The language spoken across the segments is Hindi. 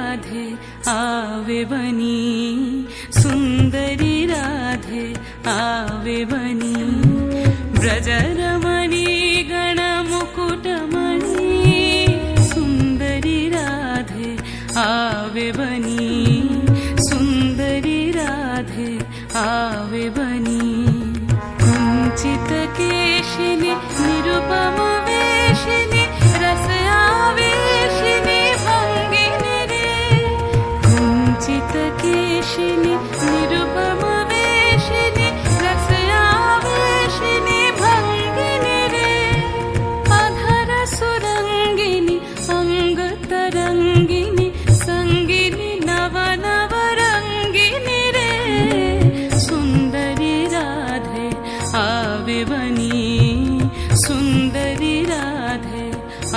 राधे आवे बनी, सुंदरी राधे आवे बनी, ब्रजरमणी गणमुकुटमणि, सुंदरी राधे आवे बनी, सुंदरी राधे आवे बनी, कुंचित केशिनी निरुपम वेशिनी, रस आवेशिनी भंगिनी रे, कुंचित केशिनी निरुपम वेशिनी, रस आवेशिनी भंगिनी रे, अधर सुरंगिनी अंग तरंगिनी, संगिनी नव नव रंगिनी रे, सुंदरी राधे आवे बनी, सुंदरी राधे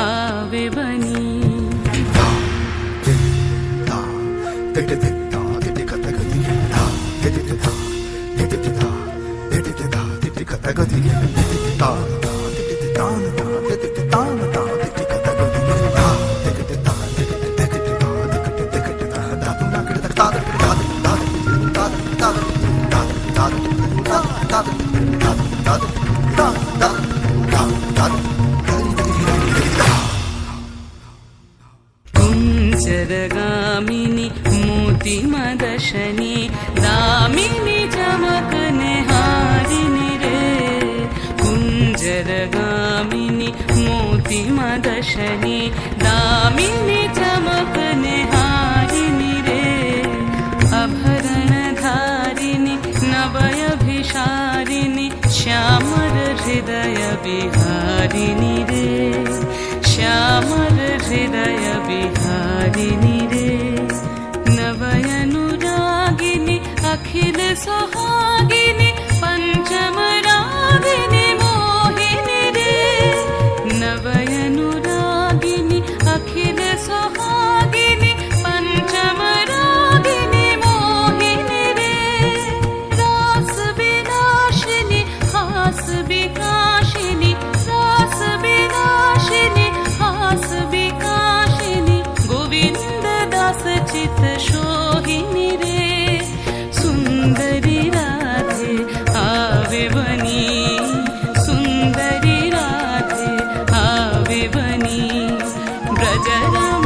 आवे बनी। कुंजरगामिनी मोतिमदशनी, दामिनी चमकनिहारिणी रे, कुंजरगामिनी मोतिमदशनी, दामिनी चमकनिहारिणी रे, अभरणधारिणी नवयभिषारिणी, श्यामर हृदय विहारिणी रे, श्यामर हृदय विहारिणी रे, नवयनुरागिनी अखिल सुहागिनी, पंचम रागिनी मोहिनी रे, नवयनुरागिनी अखिल सुहागिनी, पंचम रागिनी मोहिनी रे, रास विनाशिनी हास विकाशिनी, रास विनाशिनी हास विकाशिनी, गोविंद दास चित शोहिनी रे, सुंदरी राधे आवे बनी, सुंदरी राधे आवे बनी, ब्रजरमणी